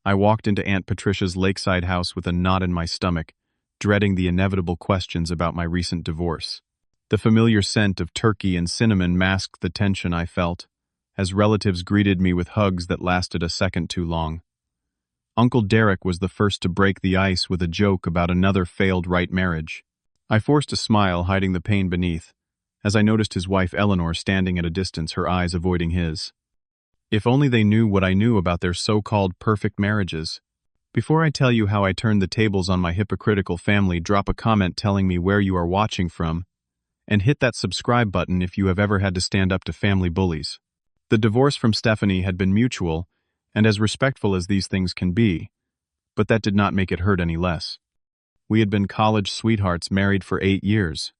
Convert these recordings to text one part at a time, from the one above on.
I walked into Aunt Patricia's lakeside house with a knot in my stomach, dreading the inevitable questions about my recent divorce. The familiar scent of turkey and cinnamon masked the tension I felt, as relatives greeted me with hugs that lasted a second too long. Uncle Derek was the first to break the ice with a joke about another failed right marriage. I forced a smile, hiding the pain beneath, as I noticed his wife Eleanor standing at a distance, her eyes avoiding his. If only they knew what I knew about their so-called perfect marriages. Before I tell you how I turned the tables on my hypocritical family, drop a comment telling me where you are watching from, and hit that subscribe button if you have ever had to stand up to family bullies. The divorce from Stephanie had been mutual, and as respectful as these things can be, but that did not make it hurt any less. We had been college sweethearts, married for 8 years,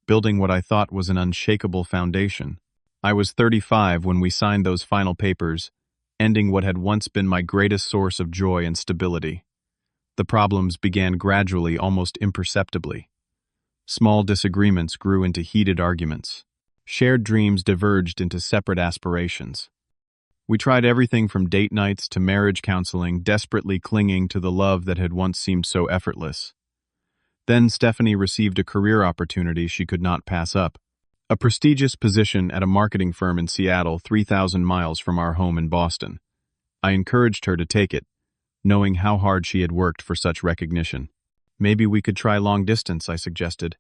building what I thought was an unshakable foundation. I was 35 when we signed those final papers, ending what had once been my greatest source of joy and stability. The problems began gradually, almost imperceptibly. Small disagreements grew into heated arguments. Shared dreams diverged into separate aspirations. We tried everything from date nights to marriage counseling, desperately clinging to the love that had once seemed so effortless. Then Stephanie received a career opportunity she could not pass up. A prestigious position at a marketing firm in Seattle, 3,000 miles from our home in Boston. I encouraged her to take it, knowing how hard she had worked for such recognition. Maybe we could try long distance, I suggested.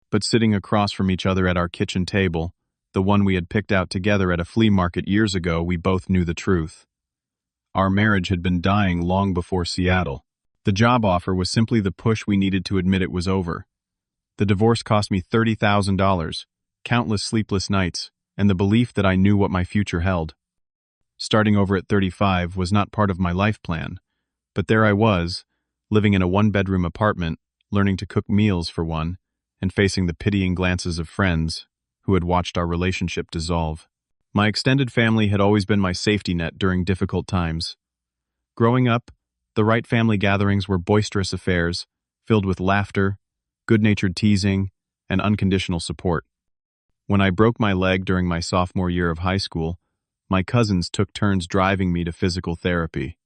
But sitting across from each other at our kitchen table, the one we had picked out together at a flea market years ago, we both knew the truth. Our marriage had been dying long before Seattle. The job offer was simply the push we needed to admit it was over. The divorce cost me $30,000, countless sleepless nights, and the belief that I knew what my future held. Starting over at 35 was not part of my life plan, but there I was, living in a one-bedroom apartment, learning to cook meals for one, and facing the pitying glances of friends who had watched our relationship dissolve. My extended family had always been my safety net during difficult times. Growing up, the Wright family gatherings were boisterous affairs, filled with laughter, good-natured teasing, and unconditional support. When I broke my leg during my sophomore year of high school, my cousins took turns driving me to physical therapy.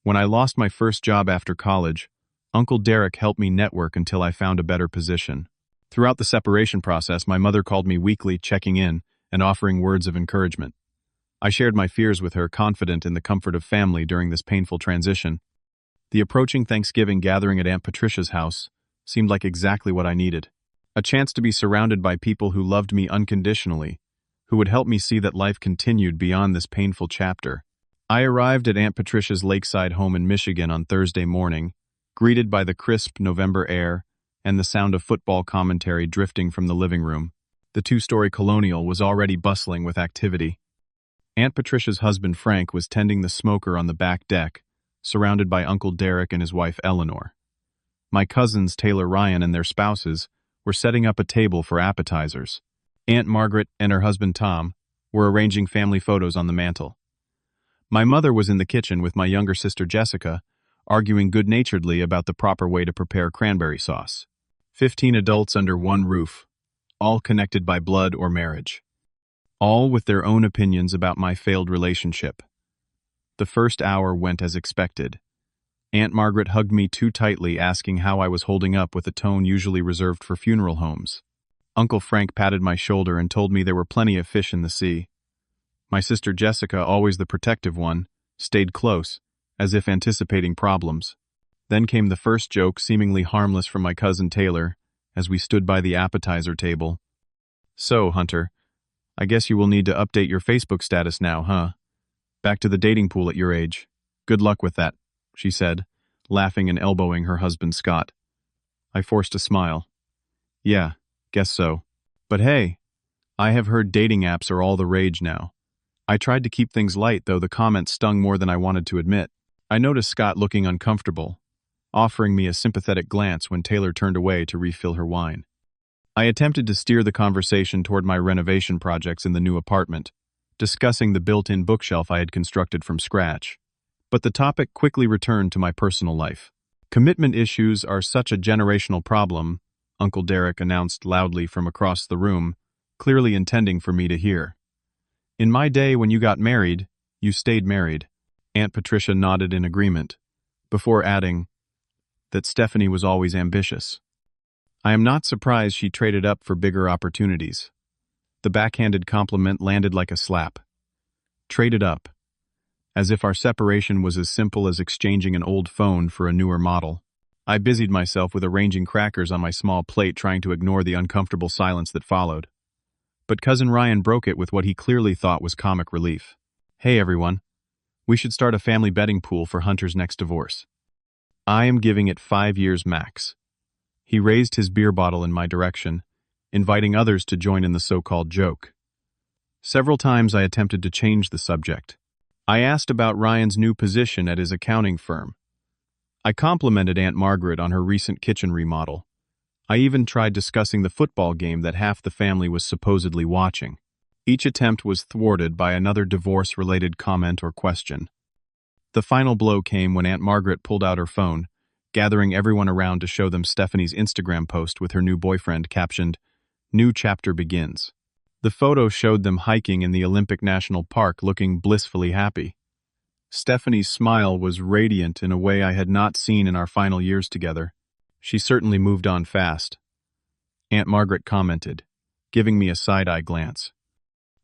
When I lost my first job after college, Uncle Derek helped me network until I found a better position. Throughout the separation process, my mother called me weekly, checking in and offering words of encouragement. I shared my fears with her, confident in the comfort of family during this painful transition. The approaching Thanksgiving gathering at Aunt Patricia's house seemed like exactly what I needed. A chance to be surrounded by people who loved me unconditionally, who would help me see that life continued beyond this painful chapter. I arrived at Aunt Patricia's lakeside home in Michigan on Thursday morning, greeted by the crisp November air and the sound of football commentary drifting from the living room. The two-story colonial was already bustling with activity. Aunt Patricia's husband Frank was tending the smoker on the back deck, surrounded by Uncle Derek and his wife Eleanor. My cousins Taylor Ryan and their spouses were setting up a table for appetizers. Aunt Margaret and her husband Tom were arranging family photos on the mantel. My mother was in the kitchen with my younger sister Jessica, arguing good-naturedly about the proper way to prepare cranberry sauce. 15 adults under one roof, all connected by blood or marriage. All with their own opinions about my failed relationship. The first hour went as expected. Aunt Margaret hugged me too tightly, asking how I was holding up with a tone usually reserved for funeral homes. Uncle Frank patted my shoulder and told me there were plenty of fish in the sea. My sister Jessica, always the protective one, stayed close, as if anticipating problems. Then came the first joke, seemingly harmless, from my cousin Taylor, as we stood by the appetizer table. "So, Hunter, I guess you will need to update your Facebook status now, huh? Back to the dating pool at your age. Good luck with that," she said, laughing and elbowing her husband Scott. I forced a smile. "Yeah, guess so. But hey, I have heard dating apps are all the rage now." I tried to keep things light, though the comments stung more than I wanted to admit. I noticed Scott looking uncomfortable, offering me a sympathetic glance when Taylor turned away to refill her wine. I attempted to steer the conversation toward my renovation projects in the new apartment, discussing the built-in bookshelf I had constructed from scratch. But the topic quickly returned to my personal life. "Commitment issues are such a generational problem," Uncle Derek announced loudly from across the room, clearly intending for me to hear. "In my day, when you got married, you stayed married. Aunt Patricia nodded in agreement, before adding that Stephanie was always ambitious. I am not surprised she traded up for bigger opportunities. The backhanded compliment landed like a slap. Traded up. As if our separation was as simple as exchanging an old phone for a newer model. I busied myself with arranging crackers on my small plate, trying to ignore the uncomfortable silence that followed. But Cousin Ryan broke it with what he clearly thought was comic relief. Hey everyone, we should start a family betting pool for Hunter's next divorce. I am giving it 5 years max. He raised his beer bottle in my direction, inviting others to join in the so-called joke. Several times I attempted to change the subject. I asked about Ryan's new position at his accounting firm. I complimented Aunt Margaret on her recent kitchen remodel. I even tried discussing the football game that half the family was supposedly watching. Each attempt was thwarted by another divorce-related comment or question. The final blow came when Aunt Margaret pulled out her phone, gathering everyone around to show them Stephanie's Instagram post with her new boyfriend captioned, "New chapter begins." The photo showed them hiking in the Olympic National Park looking blissfully happy. Stephanie's smile was radiant in a way I had not seen in our final years together. She certainly moved on fast. Aunt Margaret commented, giving me a side-eye glance.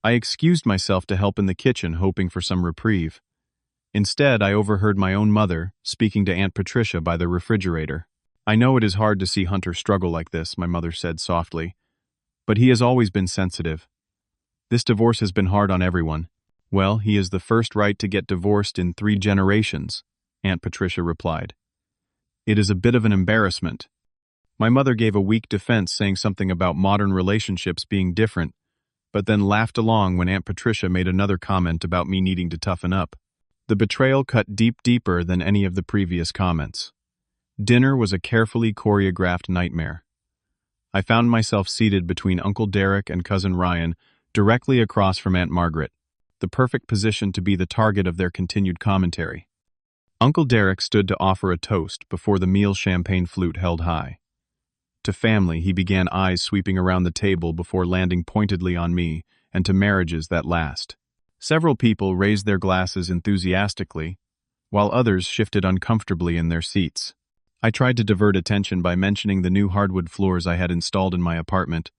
I excused myself to help in the kitchen, hoping for some reprieve. Instead, I overheard my own mother speaking to Aunt Patricia by the refrigerator. "I know it is hard to see Hunter struggle like this," my mother said softly, "but he has always been sensitive. This divorce has been hard on everyone." "Well, he is the first right to get divorced in 3 generations, Aunt Patricia replied. "It is a bit of an embarrassment." My mother gave a weak defense, saying something about modern relationships being different, but then laughed along when Aunt Patricia made another comment about me needing to toughen up. The betrayal cut deeper than any of the previous comments. Dinner was a carefully choreographed nightmare. I found myself seated between Uncle Derek and Cousin Ryan, directly across from Aunt Margaret, the perfect position to be the target of their continued commentary. Uncle Derek stood to offer a toast before the meal champagne flute held high. To family, he began eyes sweeping around the table before landing pointedly on me, and to marriages that last. Several people raised their glasses enthusiastically, while others shifted uncomfortably in their seats. I tried to divert attention by mentioning the new hardwood floors I had installed in my apartment,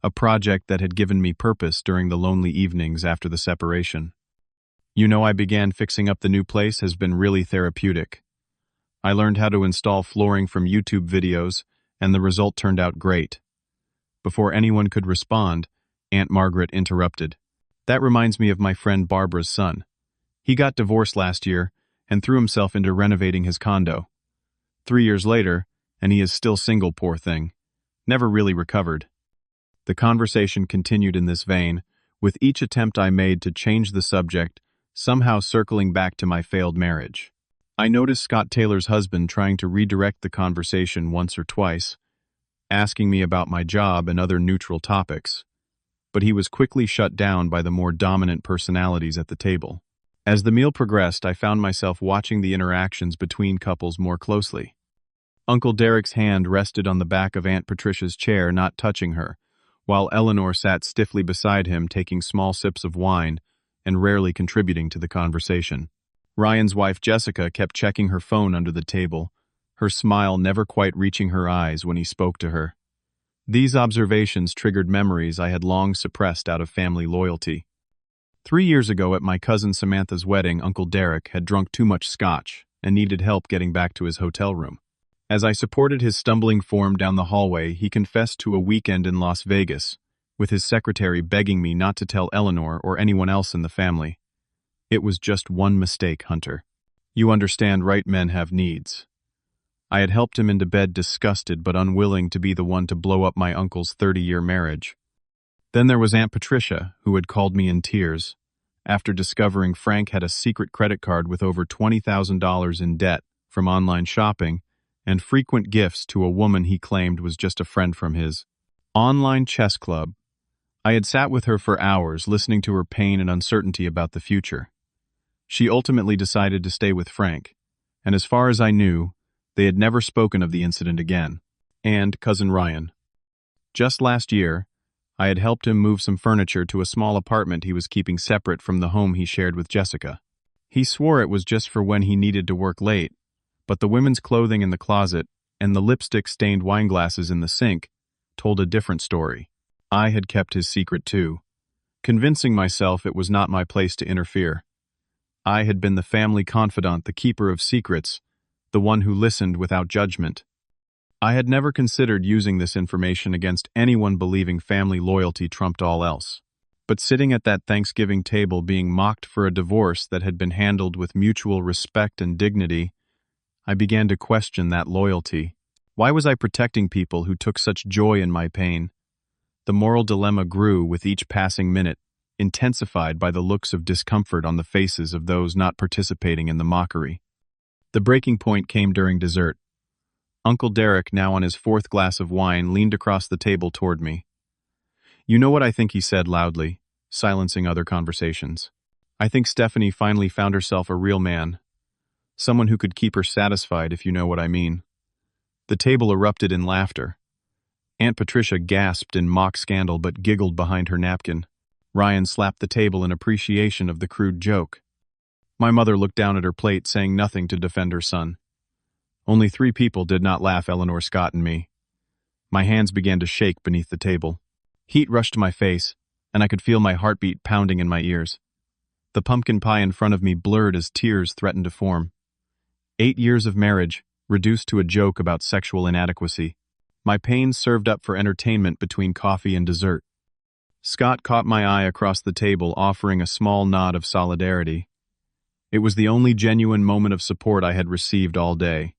a project that had given me purpose during the lonely evenings after the separation. I began fixing up the new place has been really therapeutic. I learned how to install flooring from YouTube videos, and the result turned out great. Before anyone could respond, Aunt Margaret interrupted. "That reminds me of my friend Barbara's son. He got divorced last year and threw himself into renovating his condo. 3 years later, and he is still single, poor thing. Never really recovered." The conversation continued in this vein, with each attempt I made to change the subject somehow circling back to my failed marriage. I noticed Scott Taylor's husband trying to redirect the conversation once or twice, asking me about my job and other neutral topics, but he was quickly shut down by the more dominant personalities at the table. As the meal progressed, I found myself watching the interactions between couples more closely. Uncle Derek's hand rested on the back of Aunt Patricia's chair, not touching her, while Eleanor sat stiffly beside him, taking small sips of wine and rarely contributing to the conversation. Ryan's wife Jessica kept checking her phone under the table, her smile never quite reaching her eyes when he spoke to her. These observations triggered memories I had long suppressed out of family loyalty. 3 years ago at my cousin Samantha's wedding, Uncle Derek had drunk too much scotch and needed help getting back to his hotel room. As I supported his stumbling form down the hallway, he confessed to a weekend in Las Vegas, with his secretary begging me not to tell Eleanor or anyone else in the family. "It was just one mistake, Hunter. You understand, right? Men have needs." I had helped him into bed, disgusted but unwilling to be the one to blow up my uncle's 30-year marriage. Then there was Aunt Patricia, who had called me in tears, after discovering Frank had a secret credit card with over $20,000 in debt from online shopping and frequent gifts to a woman he claimed was just a friend from his online chess club. I had sat with her for hours, listening to her pain and uncertainty about the future. She ultimately decided to stay with Frank, and as far as I knew, they had never spoken of the incident again. And Cousin Ryan. Just last year, I had helped him move some furniture to a small apartment he was keeping separate from the home he shared with Jessica. He swore it was just for when he needed to work late, but the women's clothing in the closet and the lipstick-stained wine glasses in the sink told a different story. I had kept his secret too, convincing myself it was not my place to interfere. I had been the family confidant, the keeper of secrets, the one who listened without judgment. I had never considered using this information against anyone believing family loyalty trumped all else. But sitting at that Thanksgiving table being mocked for a divorce that had been handled with mutual respect and dignity, I began to question that loyalty. Why was I protecting people who took such joy in my pain? The moral dilemma grew with each passing minute, intensified by the looks of discomfort on the faces of those not participating in the mockery. The breaking point came during dessert. Uncle Derek, now on his fourth glass of wine, leaned across the table toward me. "You know what I think," he said loudly, silencing other conversations. "I think Stephanie finally found herself a real man. Someone who could keep her satisfied, if you know what I mean." The table erupted in laughter. Aunt Patricia gasped in mock scandal but giggled behind her napkin. Ryan slapped the table in appreciation of the crude joke. My mother looked down at her plate, saying nothing to defend her son. Only 3 people did not laugh: Eleanor, Scott, and me. My hands began to shake beneath the table. Heat rushed to my face, and I could feel my heartbeat pounding in my ears. The pumpkin pie in front of me blurred as tears threatened to form. 8 years of marriage, reduced to a joke about sexual inadequacy. My pain served up for entertainment between coffee and dessert. Scott caught my eye across the table, offering a small nod of solidarity. It was the only genuine moment of support I had received all day.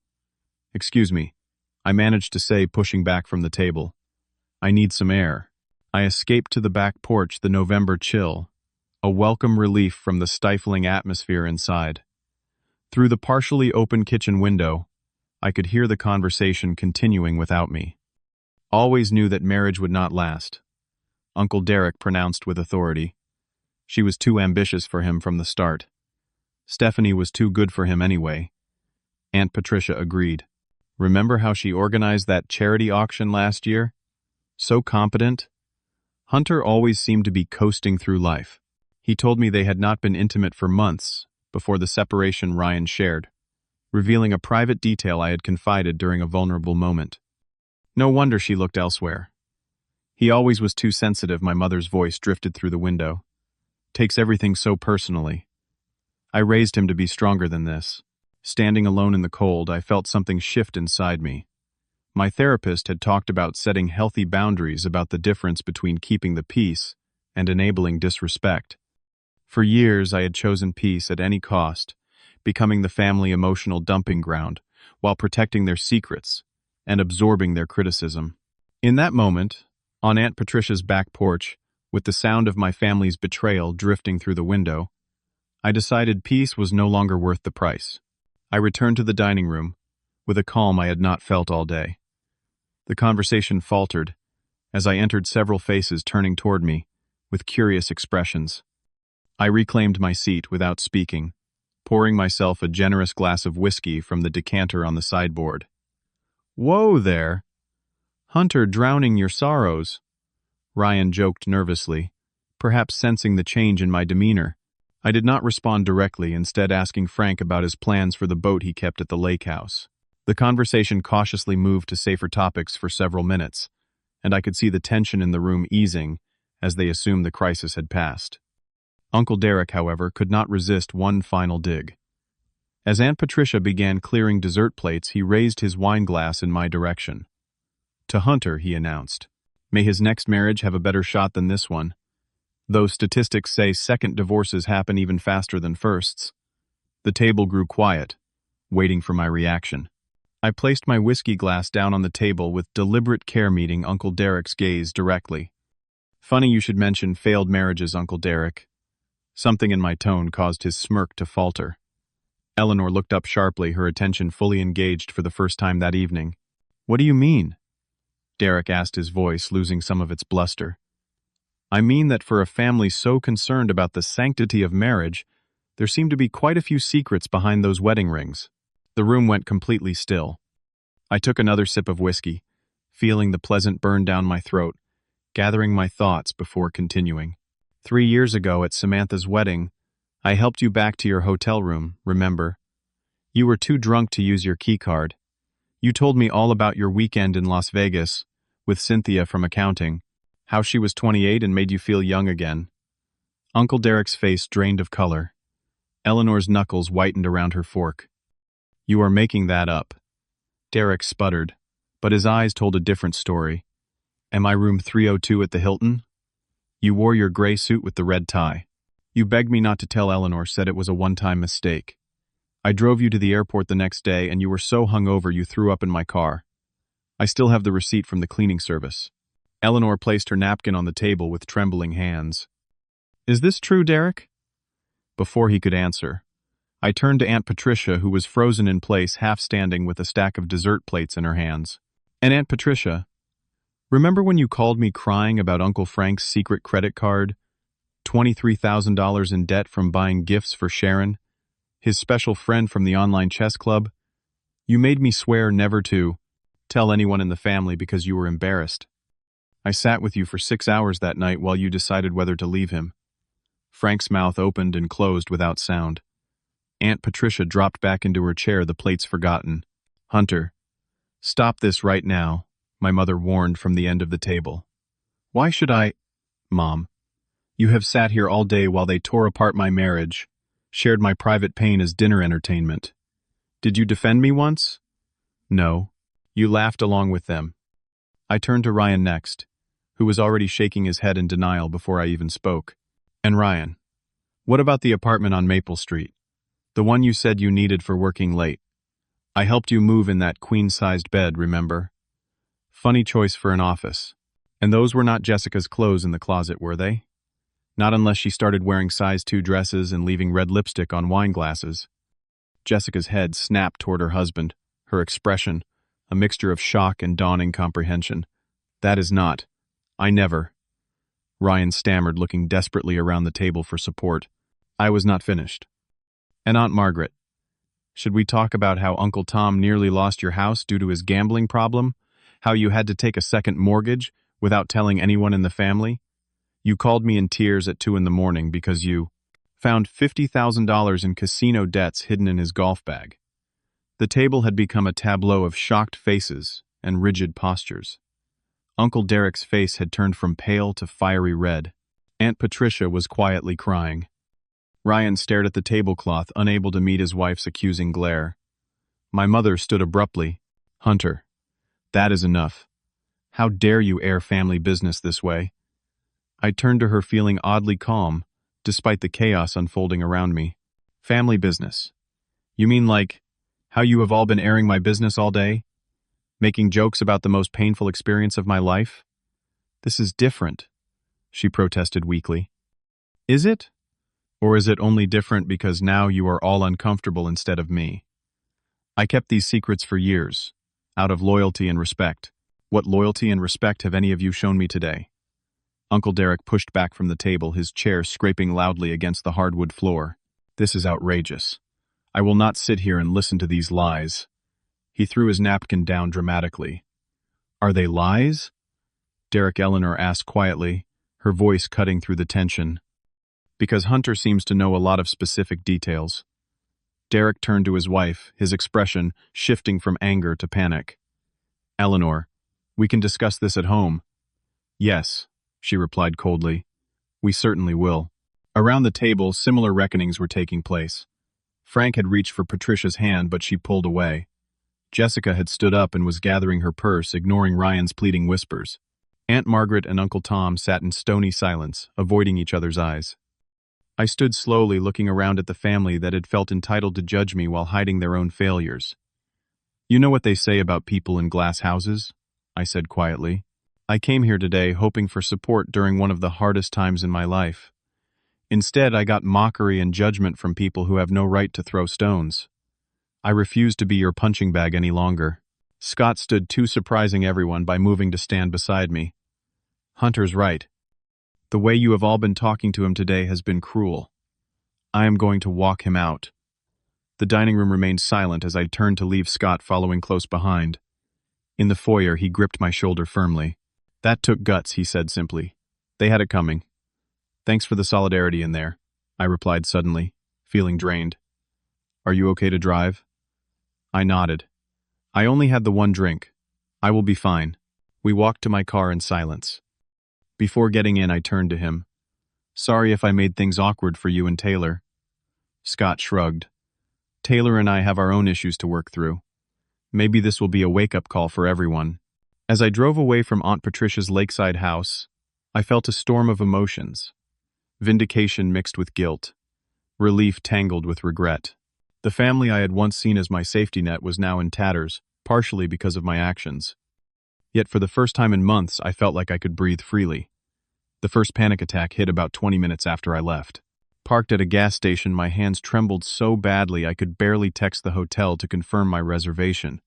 "Excuse me," I managed to say, pushing back from the table. "I need some air." I escaped to the back porch, the November chill, a welcome relief from the stifling atmosphere inside. Through the partially open kitchen window, I could hear the conversation continuing without me. "Always knew that marriage would not last," Uncle Derek pronounced with authority. "She was too ambitious for him from the start. Stephanie was too good for him anyway." Aunt Patricia agreed. "Remember how she organized that charity auction last year? So competent. Hunter always seemed to be coasting through life. He told me they had not been intimate for months before the separation Ryan shared, revealing a private detail I had confided during a vulnerable moment. No wonder she looked elsewhere. He always was too sensitive." My mother's voice drifted through the window. "Takes everything so personally. I raised him to be stronger than this." Standing alone in the cold, I felt something shift inside me. My therapist had talked about setting healthy boundaries, about the difference between keeping the peace and enabling disrespect. For years, I had chosen peace at any cost, becoming the family emotional dumping ground, while protecting their secrets and absorbing their criticism. In that moment, on Aunt Patricia's back porch, with the sound of my family's betrayal drifting through the window, I decided peace was no longer worth the price. I returned to the dining room, with a calm I had not felt all day. The conversation faltered, as I entered, several faces turning toward me, with curious expressions. I reclaimed my seat without speaking, pouring myself a generous glass of whiskey from the decanter on the sideboard. "Whoa there! Hunter drowning your sorrows," Ryan joked nervously, perhaps sensing the change in my demeanor. I did not respond directly, instead asking Frank about his plans for the boat he kept at the lake house. The conversation cautiously moved to safer topics for several minutes, and I could see the tension in the room easing as they assumed the crisis had passed. Uncle Derek, however, could not resist one final dig. As Aunt Patricia began clearing dessert plates, he raised his wine glass in my direction. "To Hunter," he announced. "May his next marriage have a better shot than this one. Though statistics say second divorces happen even faster than firsts." The table grew quiet, waiting for my reaction. I placed my whiskey glass down on the table with deliberate care, meeting Uncle Derek's gaze directly. "Funny you should mention failed marriages, Uncle Derek." Something in my tone caused his smirk to falter. Eleanor looked up sharply, her attention fully engaged for the first time that evening. "What do you mean?" Derek asked, his voice losing some of its bluster. "I mean that for a family so concerned about the sanctity of marriage, there seem to be quite a few secrets behind those wedding rings." The room went completely still. I took another sip of whiskey, feeling the pleasant burn down my throat, gathering my thoughts before continuing. 3 years ago at Samantha's wedding, I helped you back to your hotel room, remember? You were too drunk to use your key card. You told me all about your weekend in Las Vegas, with Cynthia from accounting, how she was 28 and made you feel young again. Uncle Derek's face drained of color. Eleanor's knuckles whitened around her fork. You are making that up. Derek sputtered, but his eyes told a different story. Am I room 302 at the Hilton? You wore your gray suit with the red tie. You begged me not to tell Eleanor, said it was a one-time mistake. I drove you to the airport the next day and you were so hungover you threw up in my car. I still have the receipt from the cleaning service. Eleanor placed her napkin on the table with trembling hands. Is this true, Derek? Before he could answer, I turned to Aunt Patricia, who was frozen in place, half standing with a stack of dessert plates in her hands. And Aunt Patricia, remember when you called me crying about Uncle Frank's secret credit card? $23,000 in debt from buying gifts for Sharon, his special friend from the online chess club? You made me swear never to tell anyone in the family because you were embarrassed. I sat with you for 6 hours that night while you decided whether to leave him. Frank's mouth opened and closed without sound. Aunt Patricia dropped back into her chair, the plates forgotten. Hunter, stop this right now, my mother warned from the end of the table. Why should I? Mom, you have sat here all day while they tore apart my marriage, shared my private pain as dinner entertainment. Did you defend me once? No. You laughed along with them. I turned to Ryan next, who was already shaking his head in denial before I even spoke. And Ryan, what about the apartment on Maple Street? The one you said you needed for working late. I helped you move in that queen-sized bed, remember? Funny choice for an office. And those were not Jessica's clothes in the closet, were they? Not unless she started wearing size 2 dresses and leaving red lipstick on wine glasses. Jessica's head snapped toward her husband, her expression a mixture of shock and dawning comprehension. That is not. I never. Ryan stammered, looking desperately around the table for support. I was not finished. And Aunt Margaret, should we talk about how Uncle Tom nearly lost your house due to his gambling problem? How you had to take a second mortgage without telling anyone in the family? You called me in tears at 2 a.m. because you found $50,000 in casino debts hidden in his golf bag. The table had become a tableau of shocked faces and rigid postures. Uncle Derek's face had turned from pale to fiery red. Aunt Patricia was quietly crying. Ryan stared at the tablecloth, unable to meet his wife's accusing glare. My mother stood abruptly. Hunter, that is enough. How dare you air family business this way? I turned to her, feeling oddly calm, despite the chaos unfolding around me. Family business? You mean like how you have all been airing my business all day? Making jokes about the most painful experience of my life? This is different, she protested weakly. Is it? Or is it only different because now you are all uncomfortable instead of me? I kept these secrets for years, out of loyalty and respect. What loyalty and respect have any of you shown me today? Uncle Derek pushed back from the table, his chair scraping loudly against the hardwood floor. This is outrageous. I will not sit here and listen to these lies. He threw his napkin down dramatically. Are they lies? Derek Eleanor asked quietly, her voice cutting through the tension. Because Hunter seems to know a lot of specific details. Derek turned to his wife, his expression shifting from anger to panic. Eleanor, we can discuss this at home. Yes, she replied coldly. We certainly will. Around the table, similar reckonings were taking place. Frank had reached for Patricia's hand, but she pulled away. Jessica had stood up and was gathering her purse, ignoring Ryan's pleading whispers. Aunt Margaret and Uncle Tom sat in stony silence, avoiding each other's eyes. I stood slowly, looking around at the family that had felt entitled to judge me while hiding their own failures. You know what they say about people in glass houses? I said quietly. I came here today hoping for support during one of the hardest times in my life. Instead, I got mockery and judgment from people who have no right to throw stones. I refuse to be your punching bag any longer. Scott stood too, surprising everyone by moving to stand beside me. Hunter's right. The way you have all been talking to him today has been cruel. I am going to walk him out. The dining room remained silent as I turned to leave, Scott following close behind. In the foyer, he gripped my shoulder firmly. That took guts, he said simply. They had it coming. Thanks for the solidarity in there, I replied suddenly. feeling drained. Are you okay to drive? I nodded. I only had the one drink. I will be fine. We walked to my car in silence. Before getting in, I turned to him. Sorry if I made things awkward for you and Taylor. Scott shrugged. Taylor and I have our own issues to work through. Maybe this will be a wake-up call for everyone. As I drove away from Aunt Patricia's lakeside house, I felt a storm of emotions. Vindication mixed with guilt. Relief tangled with regret. The family I had once seen as my safety net was now in tatters, partially because of my actions. Yet for the first time in months, I felt like I could breathe freely. The first panic attack hit about 20 minutes after I left. Parked at a gas station, my hands trembled so badly I could barely text the hotel to confirm my reservation.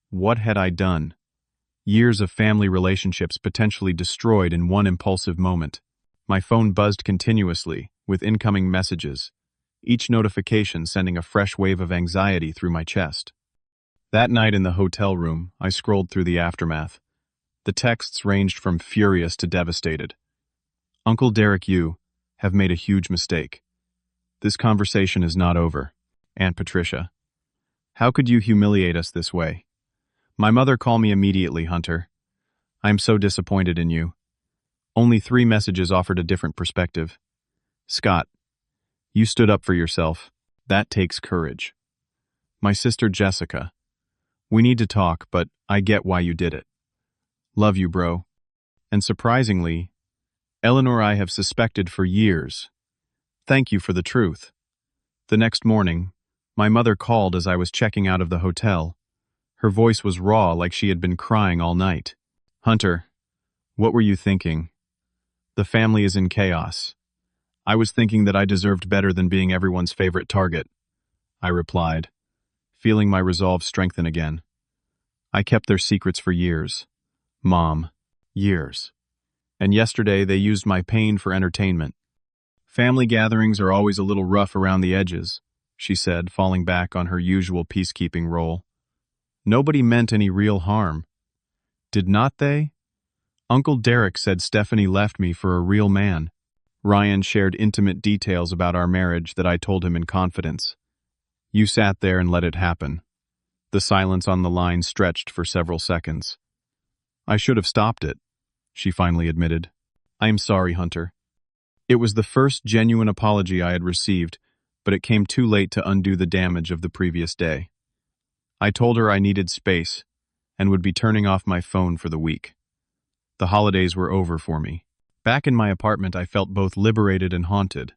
What had I done? Years of family relationships potentially destroyed in one impulsive moment. My phone buzzed continuously, with incoming messages, each notification sending a fresh wave of anxiety through my chest. That night in the hotel room, I scrolled through the aftermath. The texts ranged from furious to devastated. Uncle Derek, you have made a huge mistake. This conversation is not over. Aunt Patricia. How could you humiliate us this way? My mother, call me immediately, Hunter. I am so disappointed in you. Only 3 messages offered a different perspective. Scott, you stood up for yourself. That takes courage. My sister Jessica. We need to talk, but I get why you did it. Love you, bro. And surprisingly, Eleanor I have suspected for years. Thank you for the truth. The next morning, my mother called as I was checking out of the hotel. Her voice was raw, like she had been crying all night. Hunter, what were you thinking? The family is in chaos. I was thinking that I deserved better than being everyone's favorite target, I replied, feeling my resolve strengthen again. I kept their secrets for years. Mom, years. And yesterday they used my pain for entertainment. Family gatherings are always a little rough around the edges, she said, falling back on her usual peacekeeping role. Nobody meant any real harm. Did not they? Uncle Derek said Stephanie left me for a real man. Ryan shared intimate details about our marriage that I told him in confidence. You sat there and let it happen. The silence on the line stretched for several seconds. I should have stopped it, she finally admitted. I am sorry, Hunter. It was the first genuine apology I had received, but it came too late to undo the damage of the previous day. I told her I needed space and would be turning off my phone for the week. The holidays were over for me. Back in my apartment, I felt both liberated and haunted.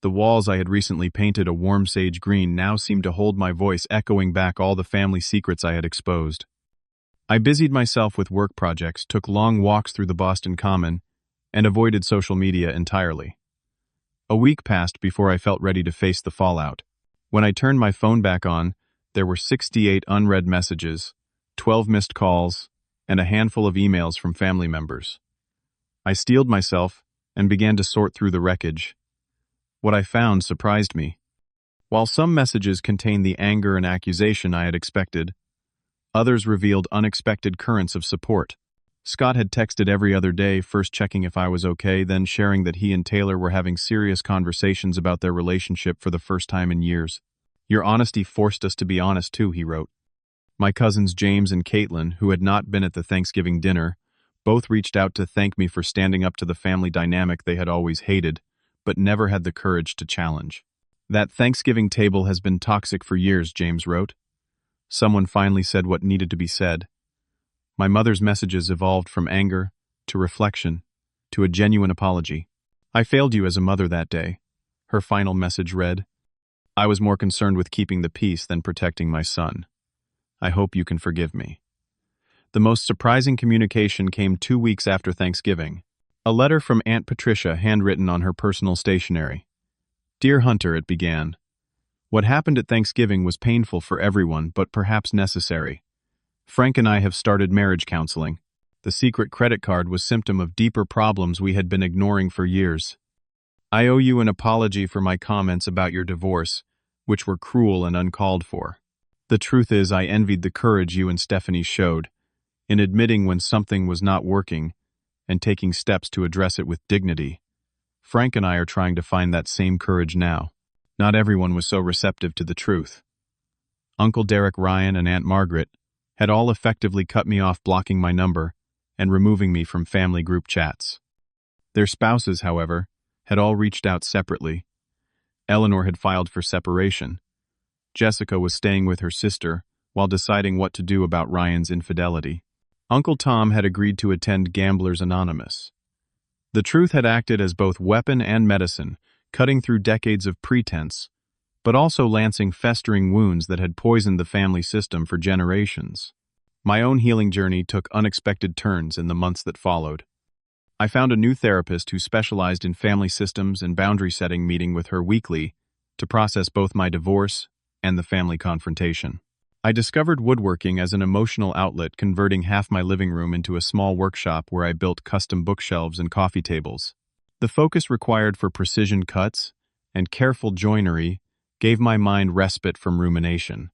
The walls I had recently painted a warm sage green now seemed to hold my voice, echoing back all the family secrets I had exposed. I busied myself with work projects, took long walks through the Boston Common, and avoided social media entirely. A week passed before I felt ready to face the fallout. When I turned my phone back on, there were 68 unread messages, 12 missed calls, and a handful of emails from family members. I steeled myself and began to sort through the wreckage. What I found surprised me. While some messages contained the anger and accusation I had expected, others revealed unexpected currents of support. Scott had texted every other day, first checking if I was okay, then sharing that he and Taylor were having serious conversations about their relationship for the first time in years. Your honesty forced us to be honest too, he wrote. My cousins James and Caitlin, who had not been at the Thanksgiving dinner, both reached out to thank me for standing up to the family dynamic they had always hated, but never had the courage to challenge. That Thanksgiving table has been toxic for years, James wrote. Someone finally said what needed to be said. My mother's messages evolved from anger to reflection to a genuine apology. I failed you as a mother that day, her final message read. I was more concerned with keeping the peace than protecting my son. I hope you can forgive me. The most surprising communication came 2 weeks after Thanksgiving. A letter from Aunt Patricia, handwritten on her personal stationery. Dear Hunter, it began. What happened at Thanksgiving was painful for everyone, but perhaps necessary. Frank and I have started marriage counseling. The secret credit card was symptom of deeper problems we had been ignoring for years. I owe you an apology for my comments about your divorce, which were cruel and uncalled for. The truth is, I envied the courage you and Stephanie showed in admitting when something was not working and taking steps to address it with dignity. Frank and I are trying to find that same courage now. Not everyone was so receptive to the truth. Uncle Derek Ryan and Aunt Margaret had all effectively cut me off, blocking my number and removing me from family group chats. Their spouses, however, had all reached out separately. Eleanor had filed for separation. Jessica was staying with her sister while deciding what to do about Ryan's infidelity. Uncle Tom had agreed to attend Gamblers Anonymous. The truth had acted as both weapon and medicine, cutting through decades of pretense, but also lancing festering wounds that had poisoned the family system for generations. My own healing journey took unexpected turns in the months that followed. I found a new therapist who specialized in family systems and boundary setting, meeting with her weekly to process both my divorce and the family confrontation. I discovered woodworking as an emotional outlet, converting half my living room into a small workshop where I built custom bookshelves and coffee tables. The focus required for precision cuts and careful joinery gave my mind respite from rumination.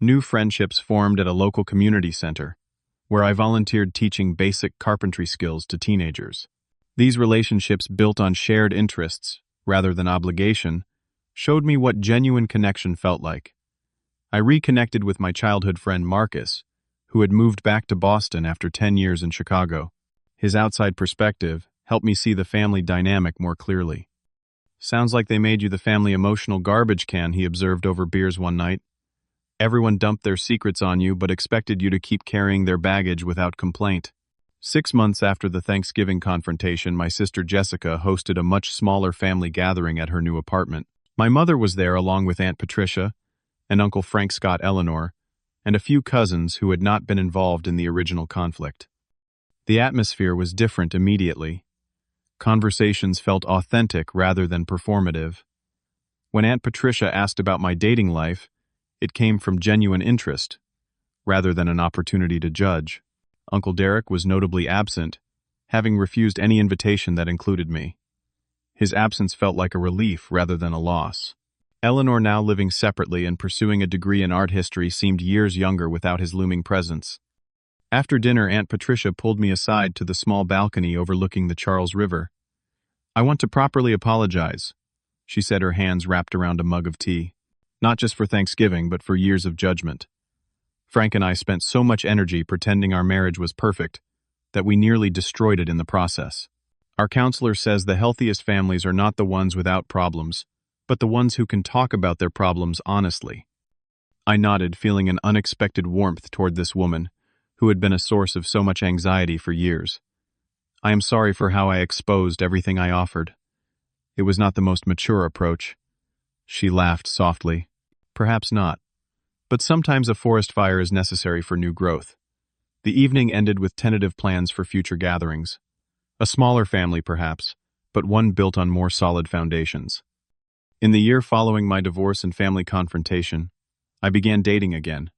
New friendships formed at a local community center, where I volunteered teaching basic carpentry skills to teenagers. These relationships, built on shared interests rather than obligation, showed me what genuine connection felt like. I reconnected with my childhood friend Marcus, who had moved back to Boston after 10 years in Chicago. His outside perspective helped me see the family dynamic more clearly. "Sounds like they made you the family emotional garbage can," he observed over beers one night. "Everyone dumped their secrets on you but expected you to keep carrying their baggage without complaint." 6 months after the Thanksgiving confrontation, my sister Jessica hosted a much smaller family gathering at her new apartment. My mother was there along with Aunt Patricia and Uncle Frank Scott Eleanor, and a few cousins who had not been involved in the original conflict. The atmosphere was different immediately. Conversations felt authentic rather than performative. When Aunt Patricia asked about my dating life, it came from genuine interest, rather than an opportunity to judge. Uncle Derek was notably absent, having refused any invitation that included me. His absence felt like a relief rather than a loss. Eleanor, now living separately and pursuing a degree in art history, seemed years younger without his looming presence. After dinner, Aunt Patricia pulled me aside to the small balcony overlooking the Charles River. "I want to properly apologize," she said, her hands wrapped around a mug of tea. "Not just for Thanksgiving, but for years of judgment. Frank and I spent so much energy pretending our marriage was perfect that we nearly destroyed it in the process. Our counselor says the healthiest families are not the ones without problems, but the ones who can talk about their problems honestly." I nodded, feeling an unexpected warmth toward this woman, who had been a source of so much anxiety for years. "I am sorry for how I exposed everything I offered. It was not the most mature approach." She laughed softly. "Perhaps not. But sometimes a forest fire is necessary for new growth." The evening ended with tentative plans for future gatherings. A smaller family, perhaps, but one built on more solid foundations. In the year following my divorce and family confrontation, I began dating again.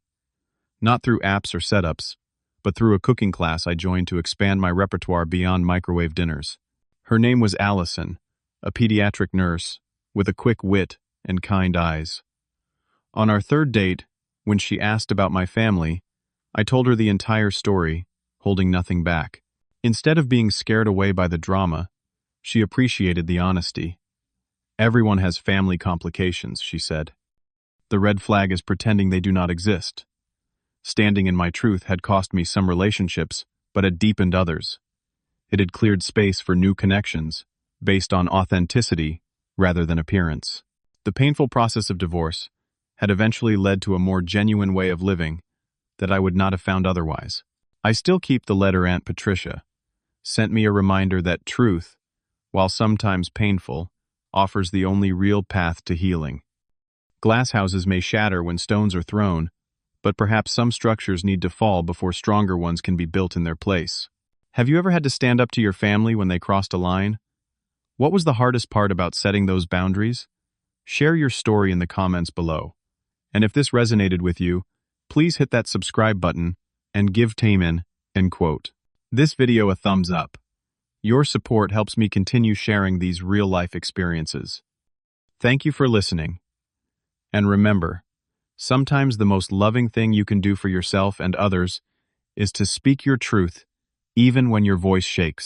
Not through apps or setups, but through a cooking class I joined to expand my repertoire beyond microwave dinners. Her name was Allison, a pediatric nurse with a quick wit and kind eyes. On our third date, when she asked about my family, I told her the entire story, holding nothing back. Instead of being scared away by the drama, she appreciated the honesty. "Everyone has family complications," she said. "The red flag is pretending they do not exist." Standing in my truth had cost me some relationships, but had deepened others. It had cleared space for new connections, based on authenticity rather than appearance. The painful process of divorce had eventually led to a more genuine way of living that I would not have found otherwise. I still keep the letter Aunt Patricia sent me, a reminder that truth, while sometimes painful, offers the only real path to healing. Glass houses may shatter when stones are thrown, but perhaps some structures need to fall before stronger ones can be built in their place. Have you ever had to stand up to your family when they crossed a line? What was the hardest part about setting those boundaries? Share your story in the comments below. And if this resonated with you, please hit that subscribe button and give Taman, end quote, this video a thumbs up. Your support helps me continue sharing these real-life experiences. Thank you for listening. And remember, sometimes the most loving thing you can do for yourself and others is to speak your truth, even when your voice shakes.